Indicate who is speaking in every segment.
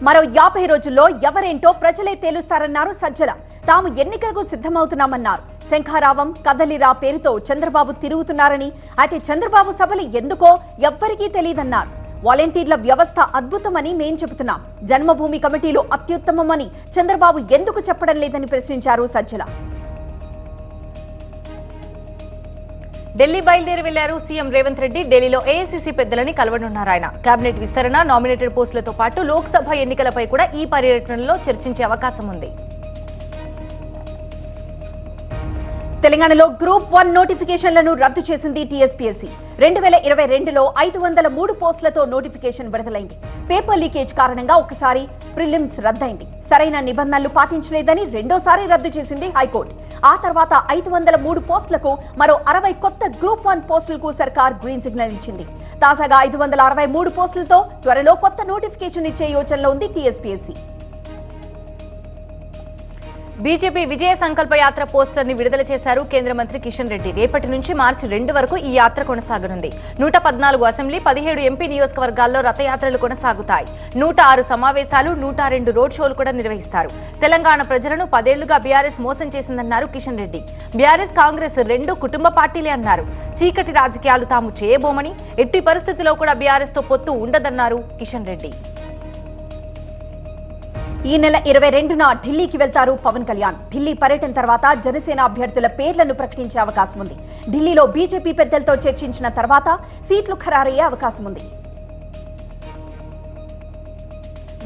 Speaker 1: మరో 50 రోజుల్లో ఎవరేంటో ప్రజలే తేలుస్తారన్నారు సజ్జల. తాము ఎన్నికలకు సిద్ధమవుతున్నామన్నారు. శంఖారావం కదలిరా పేరుతో చంద్రబాబు తిరుగుతున్నారని, అయితే చంద్రబాబు సభలు ఎందుకో ఎవ్వరికీ తెలియదన్నారు. వాలంటీర్ల వ్యవస్థ అద్భుతమని మేం చెబుతున్నాం, జన్మభూమి కమిటీలు అత్యుత్తమమని చంద్రబాబు ఎందుకు చెప్పడం లేదని ప్రశ్నించారు సజ్జల.
Speaker 2: ఢిల్లీ బయలుదేరి వెళ్లారు సీఎం రేవంత్ రెడ్డి. ఢిల్లీలో ఏఐసీసీ పెద్దలని కలవనున్నారు ఆయన. కేబినెట్ విస్తరణ, నామినేటెడ్ పోస్టులతో పాటు లోక్సభ ఎన్నికలపై కూడా ఈ పర్యటనలో చర్చించే అవకాశం ఉంది.
Speaker 1: తెలంగాణలో గ్రూప్ 1 నోటిఫికేషన్లను రద్దు చేసింది టీఎస్పీఎస్సీ. 2022లో 503 పోస్టులతో నోటిఫికేషన్ విడుదలైంది. పేపర్ లీకేజ్ కారణంగా ఒకసారి ప్రిలిమ్స్ రద్దయింది. సరైన నిబంధనలు పాటించలేదని రెండోసారి రద్దు చేసింది హైకోర్టు. ఆ తర్వాత 503 పోస్టులకు మరో 60 కొత్త గ్రూప్ 1 పోస్టులకు సర్కార్ గ్రీన్ సిగ్నల్ ఇచ్చింది. తాజాగా 563 పోస్టులతో త్వరలో కొత్త నోటిఫికేషన్ ఇచ్చే యోచనలో ఉంది టీఎస్పీఎస్సీ.
Speaker 2: బీజేపీ విజయ సంకల్ప యాత్ర పోస్టర్ ని విడుదల చేశారు కేంద్ర మంత్రి కిషన్ రెడ్డి. రేపటి నుంచి మార్చి 2 వరకు ఈ యాత్ర కొనసాగనుంది. 114 అసెంబ్లీ, 17 ఎంపీ నియోజకవర్గాల్లో రథయాత్రలు కొనసాగుతాయి. 106 సమావేశాలు, 102 రోడ్ షోలు కూడా నిర్వహిస్తారు. తెలంగాణ ప్రజలను 10 ఏళ్లుగా బీఆర్ఎస్ మోసం చేసిందన్నారు కిషన్ రెడ్డి. బీఆర్ఎస్, కాంగ్రెస్ 2 కుటుంబ పార్టీలే అన్నారు. చీకటి రాజకీయాలు తాము చేయబోమని, ఎట్టి పరిస్థితుల్లో కూడా బీఆర్ఎస్ తో పొత్తు ఉండదన్నారు కిషన్ రెడ్డి.
Speaker 1: ఈ నెల 22న ఢిల్లీకి వెళ్తారు పవన్ కళ్యాణ్. ఢిల్లీ పర్యటన తర్వాత జనసేన అభ్యర్థుల పేర్లను ప్రకటించే అవకాశం ఉంది. ఢిల్లీలో బీజేపీ పెద్దలతో చర్చించిన తర్వాత సీట్లు ఖరారయ్యే అవకాశం ఉంది.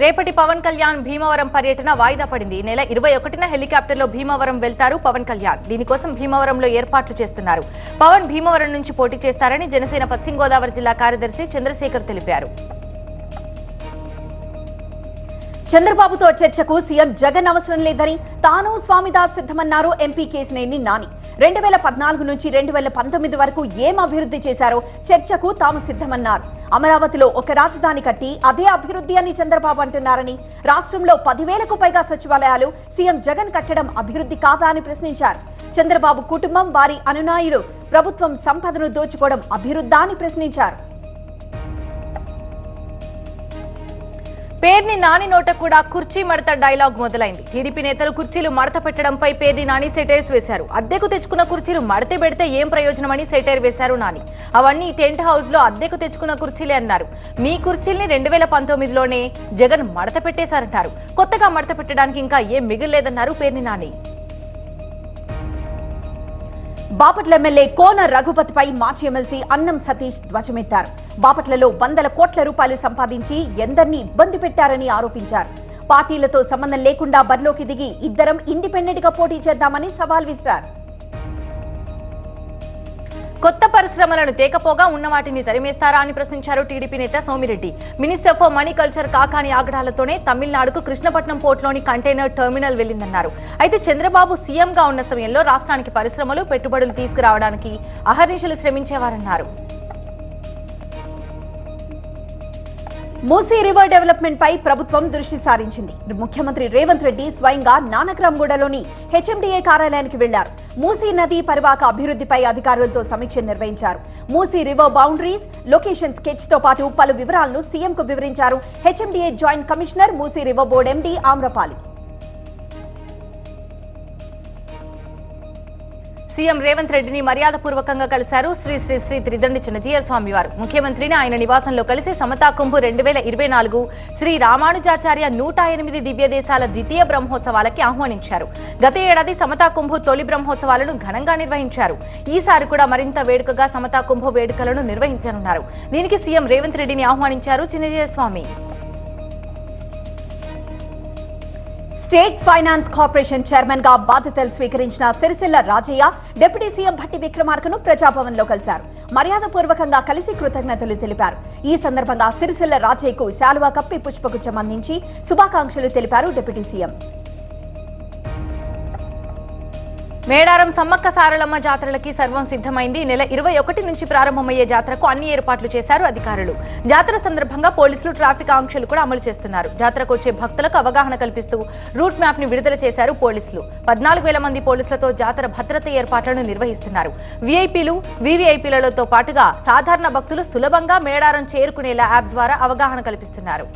Speaker 2: రేపటి పవన్ కళ్యాణ్ భీమవరం పర్యటన వాయిదా పడింది. ఈ నెల 21న హెలికాప్టర్లో భీమవరం వెళ్తారు పవన్ కళ్యాణ్. దీనికోసం భీమవరంలో ఏర్పాట్లు చేస్తున్నారు. పవన్ భీమవరం నుంచి పోటీ చేస్తారని జనసేన పశ్చిమ గోదావరి జిల్లా కార్యదర్శి చంద్రశేఖర్ తెలిపారు.
Speaker 1: చంద్రబాబుతో చర్చకు సీఎం జగన్ అవసరం లేదని, తాను స్వామిదాస్ సిద్ధమన్నారు ఎంపీ కేశినేని నాని. 2014 నుంచి 2019 వరకు ఏం అభివృద్ధి చేశారో చర్చకు తాము సిద్ధమన్నారు. అమరావతిలో ఒక రాజధాని కట్టి అదే అభివృద్ధి అని చంద్రబాబు అంటున్నారని, రాష్ట్రంలో 10,000కు పైగా సచివాలయాలు సీఎం జగన్ కట్టడం అభివృద్ధి కాదా అని ప్రశ్నించారు. చంద్రబాబు కుటుంబం, వారి అనునాయులు ప్రభుత్వం సంపదను దోచుకోవడం అభివృద్ధా అని ప్రశ్నించారు.
Speaker 2: పేర్ని నాని నోట కూడా కుర్చీ మడత డైలాగ్ మొదలైంది. టీడీపీ నేతలు కుర్చీలు మడత పెట్టడంపై పేర్ని నాని సెటైర్స్ వేశారు. అద్దెకు తెచ్చుకున్న కుర్చీలు మడత పెడితే ఏం ప్రయోజనమని సెటైర్ వేశారు నాని. అవన్నీ టెంట్ హౌస్ లో అద్దెకు తెచ్చుకున్న కుర్చీలే అన్నారు. మీ కుర్చీల్ని 2019లోనే జగన్ మడత పెట్టేశారంటారు. కొత్తగా మడత పెట్టడానికి ఇంకా ఏం మిగిలేదన్నారు పేర్ని నాని.
Speaker 1: బాపట్ల ఎమ్మెల్యే కోన రఘుపతిపై మాజీ ఎమ్మెల్సీ అన్నం సతీష్ ధ్వజమెత్తారు. బాపట్లలో 100 కోట్ల రూపాయలు సంపాదించి ఎందరినీ ఇబ్బంది పెట్టారని ఆరోపించారు. పార్టీలతో సంబంధం లేకుండా బరిలోకి దిగి ఇద్దరం ఇండిపెండెంట్ గా పోటీ చేద్దామని సవాల్ విసిరారు.
Speaker 2: కొత్త పరిశ్రమలను తేకపోగా ఉన్న వాటిని తరిమేస్తారా అని ప్రశ్నించారు టీడీపీ నేత Somireddy. Minister for money culture Kakani ఆగడాలతోనే తమిళనాడుకు కృష్ణపట్నం పోర్టులోని కంటైనర్ టెర్మినల్ వెళ్లిందన్నారు. అయితే చంద్రబాబు సీఎంగా ఉన్న సమయంలో రాష్ట్రానికి పరిశ్రమలు, పెట్టుబడులు తీసుకురావడానికి అహర్నిశలు శ్రమించేవారన్నారు.
Speaker 1: మూసీ రివర్ డెవలప్మెంట్ పై ప్రభుత్వం దృష్టి సారించింది. ముఖ్యమంత్రి రేవంత్ రెడ్డి స్వయంగా నానక్రామ్గూడలోని హెచ్ఎండిఏ కార్యాలయానికి వెళ్లారు. మూసీ నది పరివాహక అభివృద్ధిపై అధికారులతో సమీక్ష నిర్వహించారు. Musi river boundaries, location sketch తో పాటు పలు వివరాలను సీఎంకు వివరించారు HMDA joint commissioner, Musi river board MD Amrapali.
Speaker 2: CM Revanth రెడ్డిని మర్యాదపూర్వకంగా కలిశారు శ్రీ శ్రీ శ్రీ త్రిదండి చిన్నజీయర్ స్వామి వారు. ముఖ్యమంత్రిని ఆయన నివాసంలో కలిసి సమతా కుంభు 2024 శ్రీ రామానుజాచార్య 108 దివ్య దేశాల ద్వితీయ బ్రహ్మోత్సవాలకి ఆహ్వానించారు. గత ఏడాది సమతా కుంభు తొలి బ్రహ్మోత్సవాలను ఘనంగా నిర్వహించారు. ఈసారి కూడా మరింత వేడుకగా సమతా కుంభు వేడుకలను నిర్వహించనున్నారు. దీనికి సీఎం రేవంత్ రెడ్డిని ఆహ్వానించారు చిన్నజీయర్ స్వామి.
Speaker 1: స్టేట్ ఫైనాన్స్ కార్పొరేషన్ చైర్మన్ గా బాధ్యతలు స్వీకరించిన సిరిసిల్ల రాజయ్య డిప్యూటీ సీఎం భట్టి విక్రమార్కను ప్రజాభవన్ లో కలిశారు. మర్యాదపూర్వకంగా కలిసి కృతజ్ఞతలు తెలిపారు. ఈ సందర్భంగా సిరిసిల్ల రాజయ్యకు శాలువా కప్పి పుష్పగుచ్చం అందించి శుభాకాంక్షలు తెలిపారు డిప్యూటీ సీఎం.
Speaker 2: మేడారం సమ్మక్క సారలమ్మ జాతరలకి సర్వం సిద్ధమైంది. నెల 21 నుంచి ప్రారంభమయ్యే జాతరకు అన్ని ఏర్పాట్లు చేశారు అధికారులు. జాతర సందర్భంగా పోలీసులు ట్రాఫిక్ ఆంక్షలు కూడా అమలు చేస్తున్నారు. జాతరకు వచ్చే భక్తులకు అవగాహన కల్పిస్తూ రూట్ మ్యాప్ ని విడుదల చేశారు పోలీసులు. 14,000 మంది పోలీసులతో జాతర భద్రత ఏర్పాట్లను నిర్వహిస్తున్నారు. వీఐపీలు, వీవీఐపీలతో పాటుగా సాధారణ భక్తులు సులభంగా మేడారం చేరుకునేలా యాప్ ద్వారా అవగాహన కల్పిస్తున్నారు.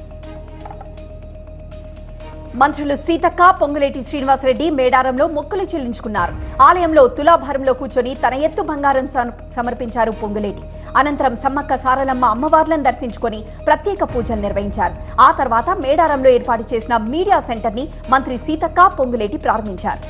Speaker 1: మంత్రులు సీతక్క, పొంగులేటి శ్రీనివాసరెడ్డి మేడారంలో మొక్కులు చెల్లించుకున్నారు. ఆలయంలో తులాభారంలో కూర్చొని తన ఎత్తు బంగారం సమర్పించారు పొంగులేటి. అనంతరం సమ్మక్క సారలమ్మ అమ్మవార్లను దర్శించుకొని ప్రత్యేక పూజలు నిర్వహించారు. ఆ తర్వాత మేడారంలో ఏర్పాటు చేసిన మీడియా సెంటర్ ని మంత్రి సీతక్క, పొంగులేటి ప్రారంభించారు.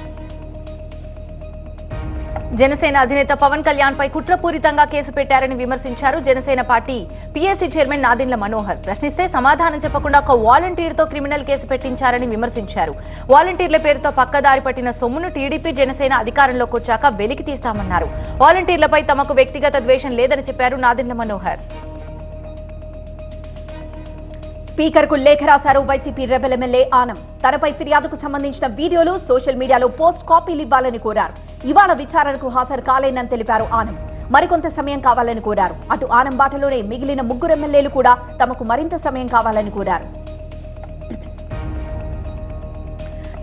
Speaker 2: జనసేన అధినేత పవన్ కళ్యాణ్ పై కుట్రపూరితంగా కేసు పెట్టారని విమర్శించారు Janasena party PSC chairman Nadendla Manohar. ప్రశ్నిస్తే సమాధానం చెప్పకుండా ఒక వాలంటీర్తో క్రిమినల్ కేసు పెట్టించారని విమర్శించారు. వాలంటీర్ల పేరుతో పక్కదారి పట్టిన సొమ్మును టీడీపీ జనసేన అధికారంలోకి వచ్చాక వెలికి తీస్తామన్నారు. వాలంటీర్లపై తమకు వ్యక్తిగత ద్వేషం లేదని చెప్పారు నాదెండ్ల మనోహర్.
Speaker 1: స్పీకర్ కు లేఖ రాశారు వైసీపీ రెబెల్ ఎమ్మెల్యే ఆనం. తనపై ఫిర్యాదుకు సంబంధించిన వీడియోలు సోషల్ మీడియాలో పోస్ట్ కాపీలు ఇవ్వాలని కోరారు. ఇవాళ విచారణకు హాజరు కాలేనని తెలిపారు ఆనం. మరికొంత సమయం కావాలని కోరారు. అటు ఆనం బాటలోనే మిగిలిన 3 ఎమ్మెల్యేలు కూడా తమకు మరింత సమయం కావాలని కోరారు.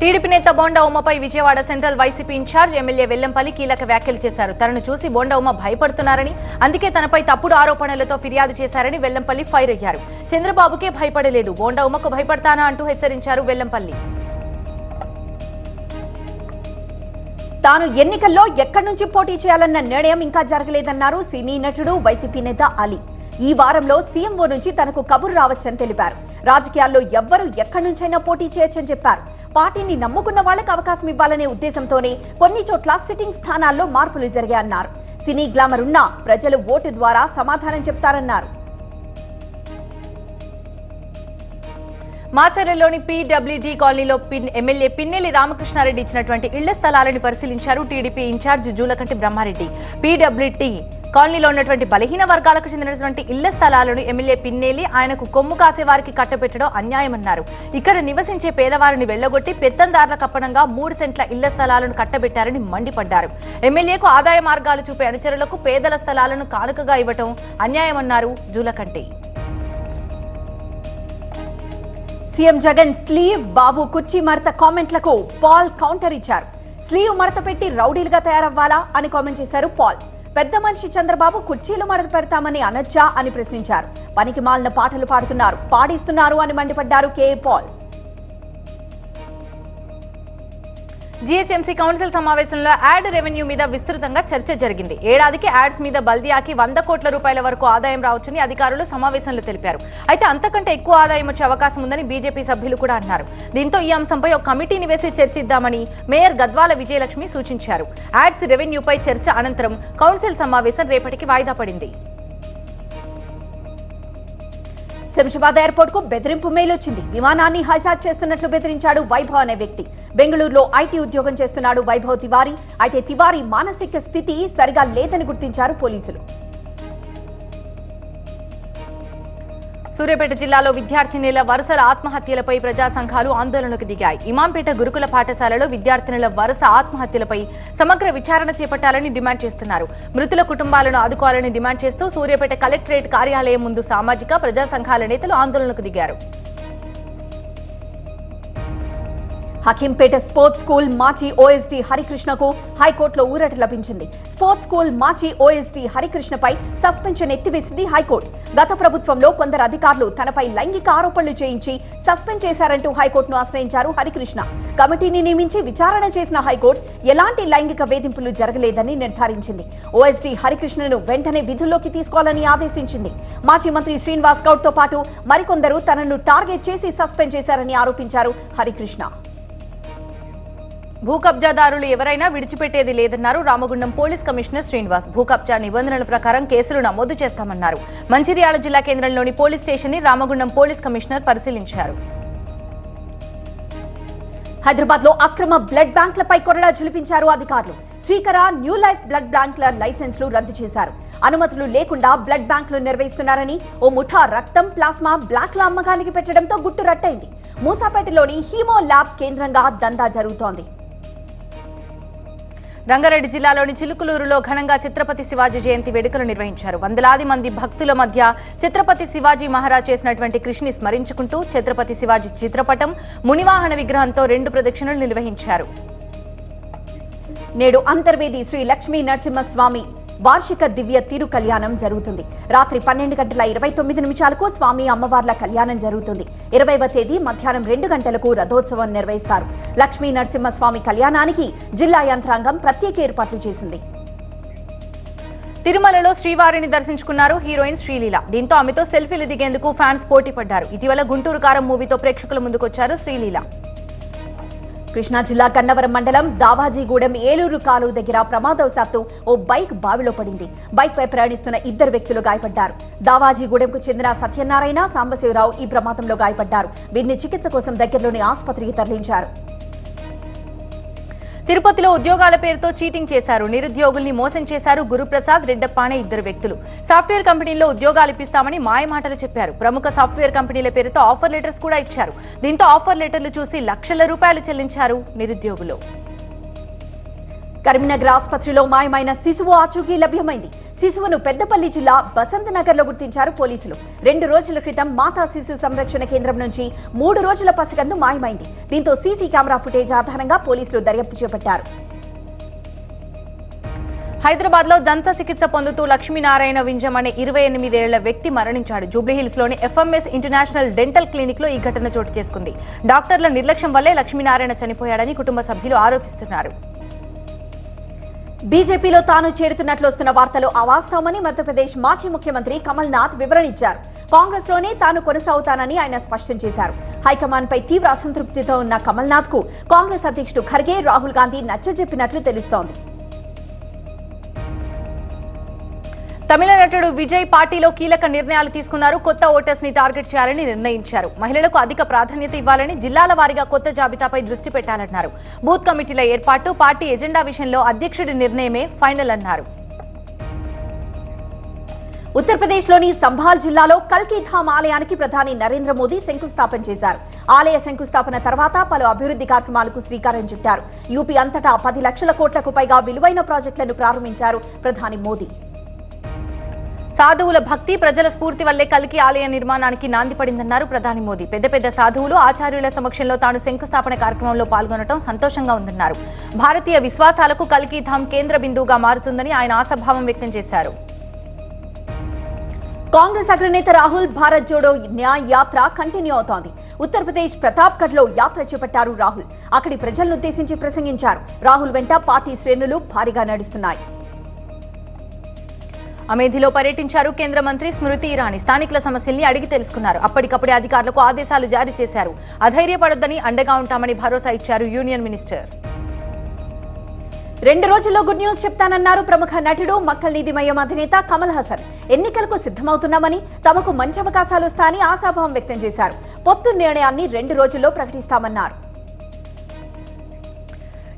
Speaker 2: టీడీపీ నేత బోండా ఉమ్మపై Vijayawada central YCP incharge MLA Vellampalli కీలక వ్యాఖ్యలు చేశారు. తనను చూసి బోండా ఉమ్మ భయపడుతున్నారని, అందుకే తనపై తప్పుడు ఆరోపణలతో ఫిర్యాదు చేశారని వెల్లంపల్లి ఫైర్ అయ్యారు. చంద్రబాబుకే భయపడలేదు, బోండా ఉమ్మకు భయపడతానా అంటూ హెచ్చరించారు వెల్లంపల్లి.
Speaker 1: తాను ఎన్నికల్లో ఎక్కడి నుంచి పోటీ చేయాలన్న నిర్ణయం ఇంకా జరగలేదన్నారు సినీ నటుడు వైసీపీ నేత అలీ. ఈ వారంలో సీఎంఓ నుంచి తనకు కబురు రావచ్చని తెలిపారు. రాజకీయాల్లో ఎవ్వరూ ఎక్కడి నుంచైనా పోటీ చేయొచ్చని చెప్పారు. పార్టీని నమ్ముకున్న వాళ్లకు అవకాశం ఇవ్వాలనే ఉద్దేశంతోనే కొన్ని చోట్ల సిట్టింగ్ స్థానాల్లో మార్పులు జరిగాయన్నారు. సినీ గ్లామర్ ఉన్నా ప్రజలు ఓటు ద్వారా సమాధానం చెప్తారన్నారు.
Speaker 2: మాచర్లలోని పీడబ్ల్యూడీ కాలనీలో ఎమ్మెల్యే పిన్నెల్లి రామకృష్ణారెడ్డి ఇచ్చినటువంటి ఇళ్ల స్థలాలను పరిశీలించారు TDP incharge Julakanti Brahma Reddy. PWD కాలనీలో ఉన్నటువంటి బలహీన వర్గాలకు చెందినటువంటి ఇళ్ల స్థలాలను ఎమ్మెల్యే పిన్నెల్లి ఆయనకు కొమ్ము కాసే వారికి కట్టబెట్టడం అన్యాయమన్నారు. ఇక్కడ నివసించే పేదవారిని వెళ్లగొట్టి పెత్తందారుల కప్పనంగా 3 సెంట్ల ఇళ్ల స్థలాలను కట్టబెట్టారని మండిపడ్డారు. ఎమ్మెల్యేకు ఆదాయ మార్గాలు చూపే అనుచరులకు పేదల స్థలాలను కానుకగా ఇవ్వటం అన్యాయమన్నారు జూలకంటి.
Speaker 1: సీఎం జగన్ స్లీవ్ బాబు కుర్చీ మడత కామెంట్లకు పాల్ కౌంటర్ ఇచ్చారు. స్లీవ్ మడత పెట్టి రౌడీలుగా తయారవ్వాలా అని కామెంట్ చేశారు పాల్. పెద్ద మనిషి చంద్రబాబు కుర్చీలు మడత పెడతామని అనొచ్చా అని ప్రశ్నించారు. పనికి మాలిన పాటలు పాడిస్తున్నారు అని మండిపడ్డారు కే పాల్.
Speaker 2: జీహెచ్ఎంసీ కౌన్సిల్ సమావేశంలో యాడ్ రెవెన్యూ మీద విస్తృతంగా చర్చ జరిగింది. ఏడాదికి యాడ్స్ మీద బల్దియాకి 100 కోట్ల రూపాయల వరకు ఆదాయం రావచ్చని అధికారులు సమావేశంలో తెలిపారు. అయితే అంతకంటే ఎక్కువ ఆదాయం వచ్చే అవకాశం ఉందని బీజేపీ సభ్యులు కూడా అన్నారు. దీంతో ఈ అంశంపై ఒక కమిటీని వేసి చర్చిద్దామని మేయర్ గద్వాల విజయలక్ష్మి సూచించారు. యాడ్స్ రెవెన్యూపై చర్చ అనంతరం కౌన్సిల్ సమావేశం రేపటికి వాయిదా పడింది.
Speaker 1: శంషాబాద్ ఎయిర్పోర్ట్ కు బెదిరింపు మెయిల్ వచ్చింది. విమానాన్ని హైజాక్ చేస్తున్నట్లు బెదిరించాడు వైభవ్ అనే వ్యక్తి. బెంగళూరులో ఐటీ ఉద్యోగం చేస్తున్నాడు వైభవ్ తివారీ. అయితే తివారీ మానసిక స్థితి సరిగా లేదని గుర్తించారు పోలీసులు.
Speaker 2: సూర్యాపేట జిల్లాలో విద్యార్థినుల వరుసల ఆత్మహత్యలపై ప్రజా సంఘాలు ఆందోళనకు దిగాయి. ఇమాంపేట గురుకుల పాఠశాలలో విద్యార్థినుల వరుస ఆత్మహత్యలపై సమగ్ర విచారణ చేపట్టాలని డిమాండ్ చేస్తున్నారు. మృతుల కుటుంబాలను ఆదుకోవాలని డిమాండ్ చేస్తూ సూర్యాపేట కలెక్టరేట్ కార్యాలయం ముందు సామాజిక ప్రజా సంఘాల నేతలు ఆందోళనకు దిగారు.
Speaker 1: హకీంపేట స్పోర్ట్స్ స్కూల్ మాజీ ఓఎస్డీ హరికృష్ణకు హైకోర్టులో ఊరట లభించింది. స్పోర్ట్స్ స్కూల్ మాజీ ఓఎస్డీ హరికృష్ణపై సస్పెన్షన్ ఎత్తివేసింది హైకోర్టు. గత ప్రభుత్వంలో కొందరు అధికారులు తనపై లైంగిక ఆరోపణలు చేయించి సస్పెండ్ చేశారంటూ హైకోర్టును ఆశ్రయించారు హరికృష్ణ. కమిటీని నియమించి విచారణ చేసిన హైకోర్టు ఎలాంటి లైంగిక వేధింపులు జరగలేదని నిర్ధారించింది. ఓఎస్డీ హరికృష్ణను వెంటనే విధుల్లోకి తీసుకోవాలని ఆదేశించింది. మాజీ మంత్రి శ్రీనివాస్ గౌడ్ తో పాటు మరికొందరు తనను టార్గెట్ చేసి సస్పెండ్ చేశారని ఆరోపించారు హరికృష్ణ.
Speaker 2: భూ కబ్జాదారులు ఎవరైనా విడిచిపెట్టేది లేదన్నారు రామగుండం పోలీస్ కమిషనర్ శ్రీనివాస్. భూ కబ్జా నిబంధనల ప్రకారం కేసులు నమోదు చేస్తామన్నారు. మంచిర్యాల జిల్లా కేంద్రంలోని పోలీస్ స్టేషన్ ని రామగుండం పోలీస్ కమిషనర్ పరిశీలించారు.
Speaker 1: హైదరాబాద్ లో అక్రమ బ్లడ్ బ్యాంకులపై కొరడా జులిపించారు అధికారులు. శ్రీకర, న్యూ లైఫ్ బ్లడ్ బ్యాంకుల లైసెన్స్లు రద్దు చేశారు. అనుమతులు లేకుండా బ్లడ్ బ్యాంకులు నిర్వహిస్తున్నారని ఓ ముఠా రక్తం, ప్లాస్మా బ్లాక్ల అమ్మకానికి పెట్టడంతో గుట్టు రట్టయింది. మూసాపేటలోని హీమో ల్యాబ్ కేంద్రంగా దందా జరుగుతోంది.
Speaker 2: రంగారెడ్డి జిల్లాలోని చిలుకులూరులో ఘనంగా ఛత్రపతి శివాజీ జయంతి వేడుకలు నిర్వహించారు. వందలాది మంది భక్తుల మధ్య ఛత్రపతి శివాజీ మహారాజ్ చేసినటువంటి కృషిని స్మరించుకుంటూ ఛత్రపతి శివాజీ చిత్రపటం, మునివాహన విగ్రహంతో 2 ప్రదక్షిణలు నిర్వహించారు.
Speaker 1: నేడు అంతర్వేది శ్రీ లక్ష్మీ నరసింహస్వామి వార్షిక దివ్య తిరు కళ్యాణం జరుగుతుంది. రాత్రి 12:29 స్వామి అమ్మవార్ల కళ్యాణం జరుగుతుంది. 20వ తేదీ మధ్యాహ్నం 2 గంటలకు రథోత్సవం నిర్వహిస్తారు. లక్ష్మీ నరసింహస్వామి కళ్యాణానికి జిల్లా యంత్రాంగం ప్రత్యేక ఏర్పాట్లు చేసింది.
Speaker 2: తిరుమలలో శ్రీవారిని దర్శించుకున్నారు హీరోయిన్ శ్రీలీల. దీంతో ఆమెతో సెల్ఫీలు దిగేందుకు ఫ్యాన్స్ పోటీ పడ్డారు. ఇటీవల గుంటూరు కారం మూవీతో ప్రేక్షకుల ముందుకొచ్చారు శ్రీలీల.
Speaker 1: కృష్ణా జిల్లా గన్నవరం మండలం దావాజీగూడెం ఏలూరు కాలువ దగ్గర ప్రమాదవశాత్తు ఓ బైక్ బావిలో పడింది. బైక్ పై ప్రయాణిస్తున్న 2 వ్యక్తులు గాయపడ్డారు. దావాజీగూడెంకు చెందిన సత్యనారాయణ, సాంబశివరావు ఈ ప్రమాదంలో గాయపడ్డారు. వీరిని చికిత్స కోసం దగ్గరలోని ఆసుపత్రికి తరలించారు.
Speaker 2: తిరుపతిలో ఉద్యోగాల పేరుతో చీటింగ్ చేశారు. నిరుద్యోగుల్ని మోసం చేశారు గురుప్రసాద్, రెడ్డప్ప అనే 2 వ్యక్తులు. సాఫ్ట్వేర్ కంపెనీల్లో ఉద్యోగాలు ఇప్పిస్తామని మాయమాటలు చెప్పారు. ప్రముఖ సాఫ్ట్వేర్ కంపెనీల పేరుతో ఆఫర్ లెటర్స్ కూడా ఇచ్చారు. దీంతో ఆఫర్ లెటర్లు చూసి లక్షల రూపాయలు చెల్లించారు నిరుద్యోగులు.
Speaker 1: కరీంనగర్ ఆసుపత్రిలో మాయమైన శిశువు ఆచూకీ లభ్యమైంది. శిశువును పెద్దపల్లి జిల్లా బసంత్ నగర్ లో గుర్తించారు పోలీసులు. 2 రోజుల క్రితం మాతా శిశు సంరక్షణ కేంద్రం నుంచి 3 రోజుల పసికందు మాయమైంది. దీంతో సీసీ కెమెరా ఫుటేజ్ ఆధారంగా పోలీసులు దర్యాప్తు చేపట్టారు.
Speaker 2: హైదరాబాద్ లో దంత చికిత్స పొందుతూ లక్ష్మీనారాయణ వింజం అనే 28 ఏళ్ల వ్యక్తి మరణించాడు. జూబ్లీహిల్స్ లోని ఎఫ్ఎంఎస్ ఇంటర్నేషనల్ డెంటల్ క్లినిక్ లో ఈ ఘటన చోటు చేసుకుంది. డాక్టర్ల నిర్లక్ష్యం వల్లే లక్ష్మీనారాయణ చనిపోయాడని కుటుంబ సభ్యులు ఆరోపిస్తున్నారు.
Speaker 1: బీజేపీలో తాను చేరుతున్నట్లు వస్తున్న వార్తలు అవాస్తవమని మధ్యప్రదేశ్ మాజీ ముఖ్యమంత్రి కమల్ నాథ్ వివరణిచ్చారు. కాంగ్రెస్ లోనే తాను కొనసాగుతానని ఆయన స్పష్టం చేశారు. హైకమాండ్ పై తీవ్ర అసంతృప్తితో ఉన్న కమల్ నాథ్ కు కాంగ్రెస్ అధ్యక్షుడు ఖర్గే, రాహుల్ గాంధీ నచ్చజెప్పినట్లు తెలుస్తోంది.
Speaker 2: తమిళ నటుడు విజయ్ పార్టీలో కీలక నిర్ణయాలు తీసుకున్నారు. కొత్త ఓటర్స్ ని టార్గెట్ చేయాలని నిర్ణయించారు. మహిళలకు అధిక ప్రాధాన్యత ఇవ్వాలని, జిల్లాల వారీగా కొత్త జాబితాపై దృష్టి పెట్టాలన్నారు. బూత్ కమిటీల ఏర్పాటు, పార్టీ ఎజెండా విషయంలో అధ్యక్షుడి నిర్ణయమే ఫైనల్ అన్నారు.
Speaker 1: ఉత్తరప్రదేశ్లోని సంభాల్ జిల్లాలో కల్కీధామ్ ఆలయానికి ప్రధాని నరేంద్ర మోదీ శంకుస్థాపన చేశారు. ఆలయ శంకుస్థాపన తర్వాత పలు అభివృద్ధి కార్యక్రమాలకు శ్రీకారం చుట్టారు. యూపీ అంతటా 10 లక్షల కోట్లకు పైగా విలువైన ప్రాజెక్టులను ప్రారంభించారు ప్రధాని మోదీ.
Speaker 2: సాధువుల భక్తి, ప్రజల స్ఫూర్తి వల్లే కల్కి ఆలయ నిర్మాణానికి నాంది పడిందన్నారు ప్రధాని మోదీ. పెద్ద పెద్ద సాధువులు, ఆచార్యుల సమక్షంలో తాను శంకుస్థాపన కార్యక్రమంలో పాల్గొనడం సంతోషంగా ఉందన్నారు. భారతీయ విశ్వాసాలకు కల్కీధామ్ కేంద్ర బిందువుగా మారుతుందని ఆయన ఆశాభావం వ్యక్తం చేశారు.
Speaker 1: కాంగ్రెస్ అగ్రనేత రాహుల్ భారత్ జోడో న్యాయ్ యాత్ర కంటిన్యూ అవుతోంది. ఉత్తరప్రదేశ్ ప్రతాప్గఢ్ లో యాత్ర చేపట్టారు రాహుల్. అక్కడి ప్రజలను ఉద్దేశించి ప్రసంగించారు. రాహుల్ వెంట పార్టీ శ్రేణులు భారీగా నడుస్తున్నాయి.
Speaker 2: అమేధిలో పర్యటించారు కేంద్ర మంత్రి స్మృతి ఇరానీ. స్థానికుల సమస్యల్ని అడిగి తెలుసుకున్నారు. అప్పటికప్పుడే అధికారులకు ఆదేశాలు జారీ చేశారు. అధైర్యపడొద్దని, అండగా ఉంటామని భరోసా ఇచ్చారు యూనియన్ మినిస్టర్.
Speaker 1: 2 రోజుల్లో గుడ్ న్యూస్ చెప్తానన్నారు ప్రముఖ నటుడు, మక్కల్ నీతిమయం అధినేత కమల్ హాసన్. ఎన్నికలకు సిద్ధమవుతున్నామని, తమకు మంచి అవకాశాలు వస్తాయని ఆశాభావం వ్యక్తం చేశారు. పొత్తు నిర్ణయాన్ని 2 రోజుల్లో ప్రకటిస్తామన్నారు.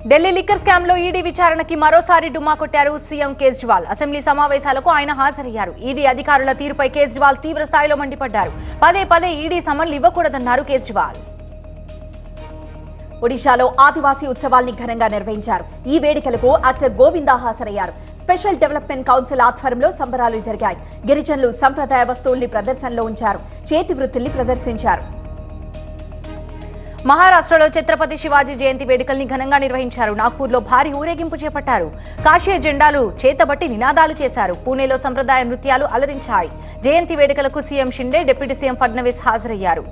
Speaker 2: ఢిల్లీ లిక్కర్ స్కామ్ లో ఈడీ విచారణకి మరోసారి డుమ్మా కొట్టారు సీఎం కేజ్రీవాల్. అసెంబ్లీ సమావేశాలకు ఆయన హాజరయ్యారు. ఈడీ అధికారుల తీరుపై కేజ్రీవాల్ తీవ్ర స్థాయిలో మండిపడ్డారు. పదే ఈడీ సమన్లు ఇవ్వకూడదన్నారు కేజ్రీవాల్. ఒడిశాలో ఆదివాసీ ఉత్సవాల్ని ఘనంగా నిర్వహించారు. ఈ వేడుకలకు యాక్టర్ గోవిందా హాజరయ్యారు. స్పెషల్ డెవలప్మెంట్ కౌన్సిల్ ఆధ్వర్యంలో సంబరాలు జరిగాయి. గిరిజనులు సంప్రదాయ వస్తువుల్ని ప్రదర్శనలో ఉంచారు. చేతి వృత్తుల్ని ప్రదర్శించారు. మహారాష్ట్రలో ఛత్రపతి శివాజీ జయంతి వేడుకల్ని ఘనంగా నిర్వహించారు. నాగ్పూర్లో భారీ ఊరేగింపు చేపట్టారు. కాషాయ జెండాలు చేతబట్టి నినాదాలు చేశారు. పూణేలో సంప్రదాయ నృత్యాలు అలరించాయి. జయంతి వేడుకలకు CM Shinde, deputy CM Fadnavis హాజరయ్యారు.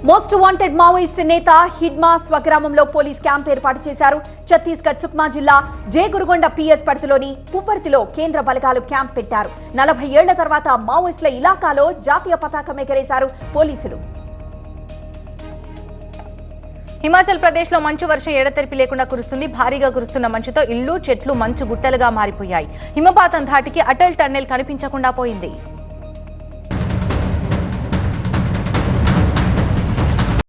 Speaker 2: మోస్ట్ వాంటెడ్ మావోయిస్ట్ నేత హిడ్మా స్వగ్రామంలో పోలీస్ క్యాంప్ ఏర్పాటు చేశారు. ఛత్తీస్గఢ్ సుక్మా జిల్లా జేగురుగొండ పిఎస్ పరిధిలోని పుప్పర్తిలో కేంద్ర బలగాలు క్యాంప్ పెట్టారు. 40 ఏళ్ల తర్వాత మావోయిస్టుల ఇలాకాలో జాతీయ పతాకం ఎగరేశారు పోలీసులు. హిమాచల్ ప్రదేశ్ లో మంచు వర్షం ఎడతెరిపి లేకుండా కురుస్తుంది. భారీగా కురుస్తున్న మంచుతో ఇళ్లు, చెట్లు మంచు గుట్టలుగా మారిపోయాయి. హిమపాతం ధాటికి అటల్ టన్నెల్ కనిపించకుండా పోయింది.